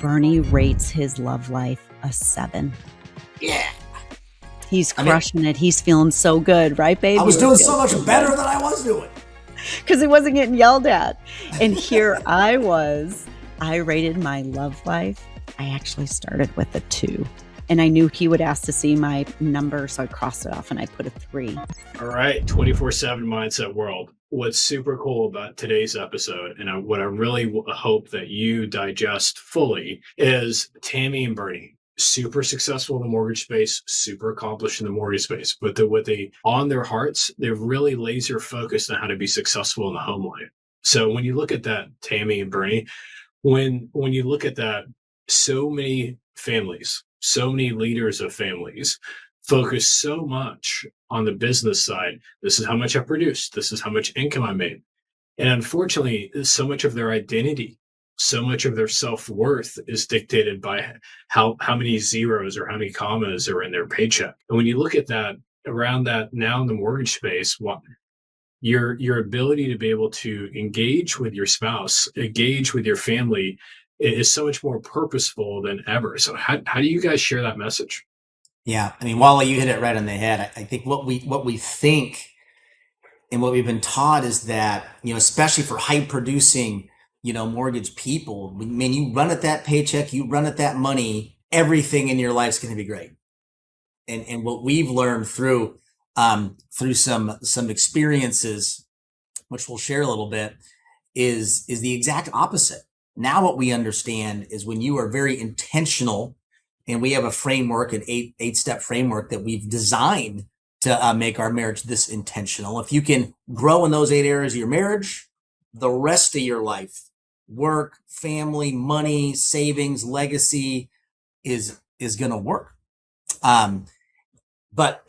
Bernie rates his love life a 7. Yeah. He's crushing it. He's feeling so good, right, babe? I was doing so much better than I was doing. Because he wasn't getting yelled at. And here I was. I rated my love life. I actually started with a 2. And I knew he would ask to see my number, so I crossed it off and I put a 3. All right, 24/7 Mindset World. What's super cool about today's episode, and what I really hope that you digest fully, is Tammy and Bernie. Super successful in the mortgage space, super accomplished in the mortgage space, but what they on their hearts, they're really laser focused on how to be successful in the home life. So when you look at that, Tammy and Bernie, when you look at that, so many families, so many leaders of families focus so much on the business side. This is how much I produced. This is how much income I made. And unfortunately, so much of their identity, so much of their self-worth is dictated by how many zeros or how many commas are in their paycheck. And when you look at that, around that now in the mortgage space, your ability to be able to engage with your spouse, engage with your family is so much more purposeful than ever. So how do you guys share that message? Yeah. I mean, Wally, you hit it right on the head. I think what we think and what we've been taught is that, especially for high producing, mortgage people, man, you run at that paycheck, you run at that money, everything in your life's going to be great. And what we've learned through some experiences, which we'll share a little bit, is the exact opposite. Now what we understand is when you are very intentional, and we have a framework, an eight-step framework that we've designed to make our marriage this intentional. If you can grow in those 8 areas of your marriage, the rest of your life, work, family, money, savings, legacy is going to work. But,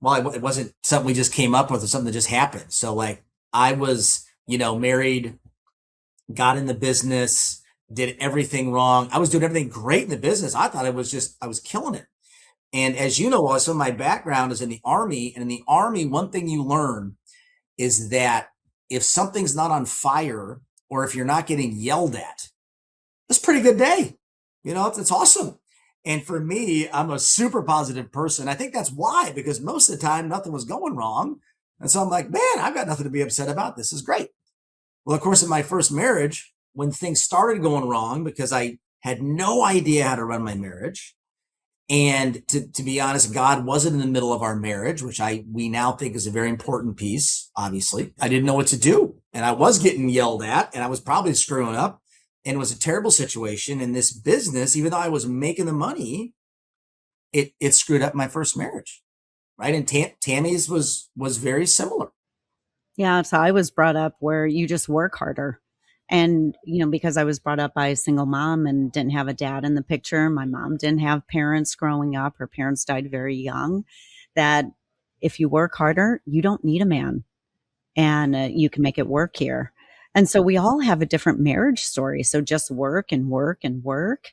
well, it wasn't something we just came up with or something that just happened. So like I was, married, got in the business, did everything wrong. I was doing everything great in the business. I thought I was killing it. And as you know, some of my background is in the Army. And in the Army, one thing you learn is that if something's not on fire or if you're not getting yelled at, it's a pretty good day. It's awesome. And for me, I'm a super positive person. I think that's why, because most of the time nothing was going wrong. And so I'm like, man, I've got nothing to be upset about. This is great. Well, of course, in my first marriage, when things started going wrong, because I had no idea how to run my marriage, and to be honest, God wasn't in the middle of our marriage, which we now think is a very important piece, obviously. I didn't know what to do. And I was getting yelled at, and I was probably screwing up. And it was a terrible situation. And this business, even though I was making the money, it screwed up my first marriage, right? And Tammy's was very similar. Yeah, so I was brought up where you just work harder. And, because I was brought up by a single mom and didn't have a dad in the picture, my mom didn't have parents growing up. Her parents died very young, that if you work harder, you don't need a man and you can make it work here. And so we all have a different marriage story. So just work and work and work.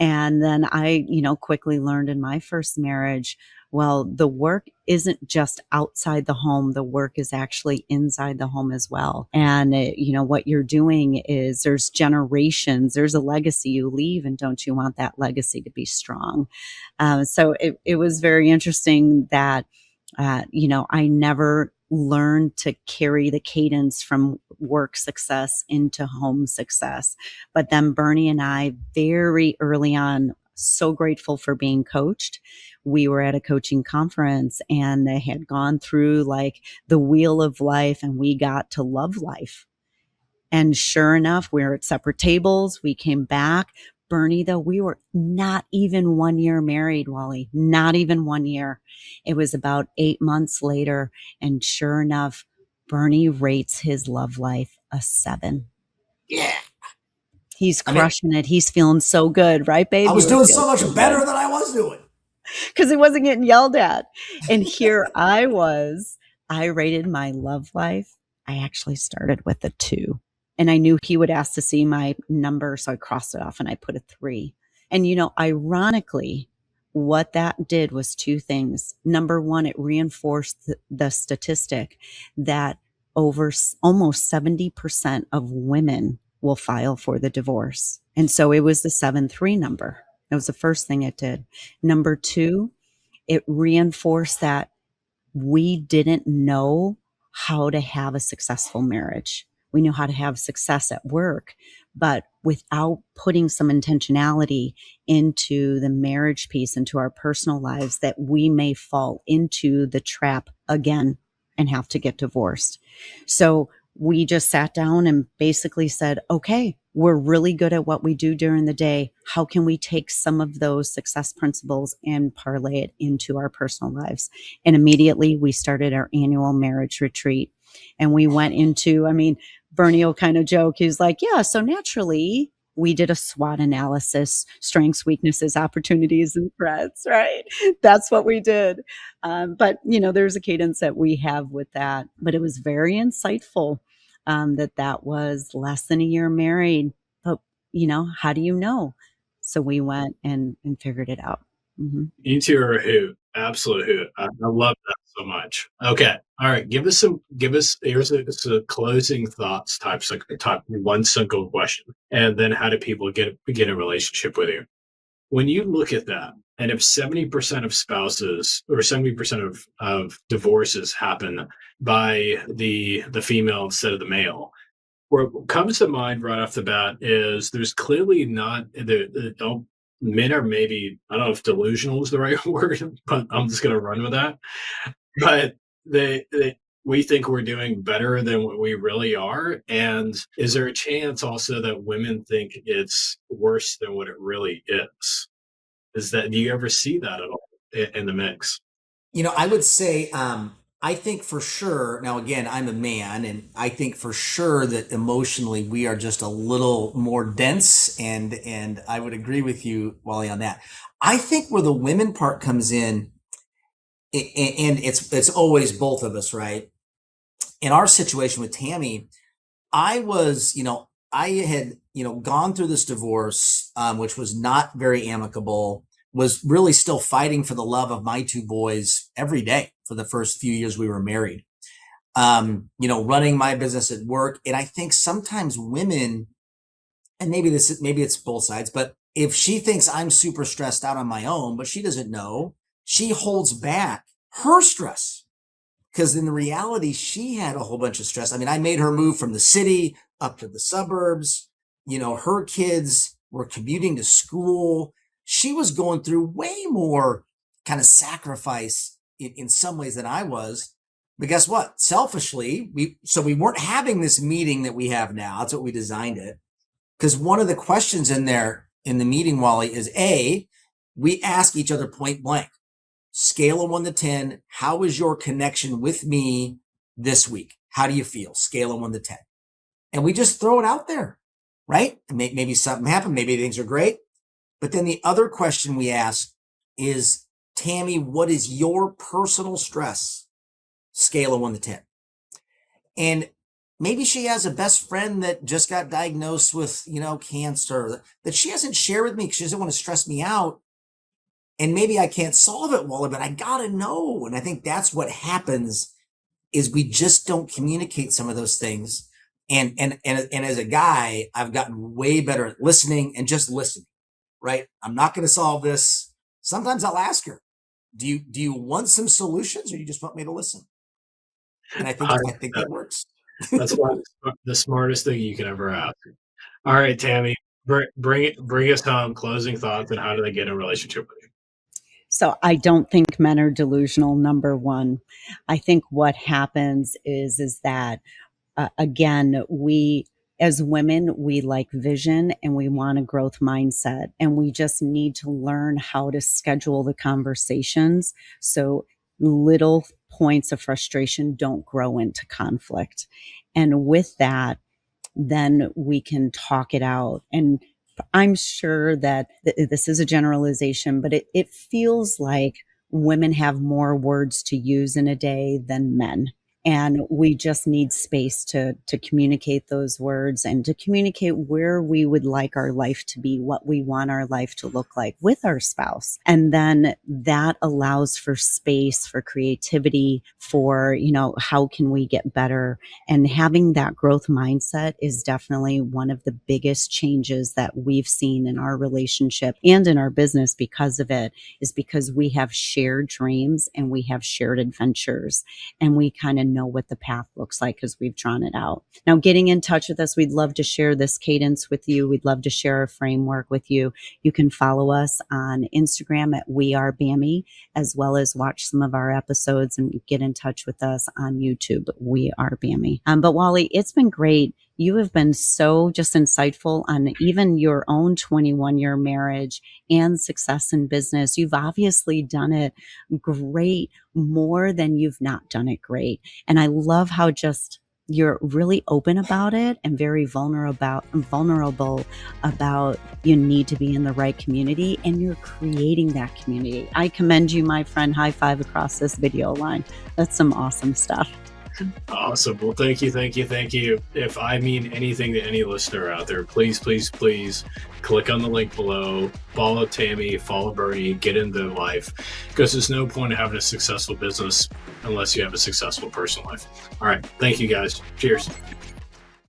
And then I, quickly learned in my first marriage, well, the work isn't just outside the home. The work is actually inside the home as well. And, what you're doing is there's generations, there's a legacy you leave, and don't you want that legacy to be strong? So it was very interesting that, I never learned to carry the cadence from work success into home success. But then Bernie and I, very early on, so grateful for being coached. We were at a coaching conference and they had gone through like the wheel of life, and we got to love life. And sure enough, we were at separate tables. We came back. Bernie, though, we were not even 1 year married, Wally, not even 1 year. It was about 8 months later. And sure enough, Bernie rates his love life a 7. Yeah. He's crushing it. He's feeling so good, right, babe? I was doing so much better than I was doing. Because he wasn't getting yelled at. And here I was. I rated my love life. I actually started with a 2. And I knew he would ask to see my number, so I crossed it off and I put a 3. And, ironically, what that did was 2 things. Number one, it reinforced the statistic that over almost 70% of women will file for the divorce. And so it was the 7-3 number. That was the first thing it did. Number two, it reinforced that we didn't know how to have a successful marriage. We knew how to have success at work, but without putting some intentionality into the marriage piece, into our personal lives, that we may fall into the trap again and have to get divorced. So we just sat down and basically said, okay, we're really good at what we do during the day. How can we take some of those success principles and parlay it into our personal lives? And immediately we started our annual marriage retreat. And we went into, I mean, Bernie will kind of joke. He's like, yeah, so naturally we did a SWOT analysis, strengths, weaknesses, opportunities, and threats, right? That's what we did. But, there's a cadence that we have with that. But it was very insightful that was less than a year married. But, how do you know? So we went and figured it out. Mm-hmm. You two are a hoot. Absolute hoot. I love that so much. Okay. All right. Here's a closing thoughts type one single question. And then how do people get a relationship with you? When you look at that, and if 70% of spouses or 70% of divorces happen by the female instead of the male, what comes to mind right off the bat is there's clearly not men are maybe, I don't know if delusional is the right word, but I'm just going to run with that. But we think we're doing better than what we really are. And is there a chance also that women think it's worse than what it really is? Do you ever see that at all in the mix? I would say, I think for sure, now again, I'm a man, and I think for sure that emotionally we are just a little more dense, and I would agree with you, Wally, on that. I think where the women part comes in, and it's always both of us, right? In our situation with Tammy, I had, gone through this divorce, which was not very amicable, was really still fighting for the love of my two boys every day for the first few years we were married. Running my business at work. And I think sometimes women, and maybe it's both sides, but if she thinks I'm super stressed out on my own, but she doesn't know, she holds back her stress. Because in reality, she had a whole bunch of stress. I mean, I made her move from the city up to the suburbs. Her kids were commuting to school. She was going through way more kind of sacrifice in some ways than I was. But guess what? Selfishly, we weren't having this meeting that we have now. That's what we designed it. Because one of the questions in there in the meeting, Wally, is we ask each other point blank, scale of 1 to 10, how is your connection with me this week? How do you feel? Scale of 1 to 10. And we just throw it out there, right? Maybe something happened. Maybe things are great. But then the other question we ask is, Tammy, what is your personal stress? Scale of 1 to 10. And maybe she has a best friend that just got diagnosed with, cancer that she hasn't shared with me because she doesn't want to stress me out. And maybe I can't solve it, Wally, but I gotta know. And I think that's what happens is we just don't communicate some of those things. And as a guy, I've gotten way better at listening and just listening, right? I'm not going to solve this. Sometimes I'll ask her, do you want some solutions, or you just want me to listen? And I think that works. That's the smartest thing you can ever ask. All right, Tammy, bring us home. Closing thoughts, and how do they get in a relationship with you? So I don't think men are delusional, number one. I think what happens is that, again, we, as women, we like vision and we want a growth mindset. And we just need to learn how to schedule the conversations so little points of frustration don't grow into conflict. And with that, then we can talk it out. And I'm sure that this is a generalization, but it feels like women have more words to use in a day than men. And we just need space to communicate those words and to communicate where we would like our life to be, what we want our life to look like with our spouse. And then that allows for space for creativity, for, how can we get better? And having that growth mindset is definitely one of the biggest changes that we've seen in our relationship and in our business because of it, is because we have shared dreams and we have shared adventures, and we kind of know what the path looks like because we've drawn it out. Now, getting in touch with us, we'd love to share this cadence with you. We'd love to share a framework with you. You can follow us on Instagram at We Are Bammy, as well as watch some of our episodes and get in touch with us on YouTube, We Are Bammy. But Wally, it's been great. You have been so just insightful on even your own 21-year marriage and success in business. You've obviously done it great, more than you've not done it great. And I love how just you're really open about it and very vulnerable about you need to be in the right community, and you're creating that community. I commend you, my friend. High five across this video line. That's some awesome stuff. Awesome. Well, thank you. If I mean anything to any listener out there, please click on the link below, follow Tammy, follow Bernie, get into life, because there's no point in having a successful business unless you have a successful personal life. All right. Thank you, guys. Cheers.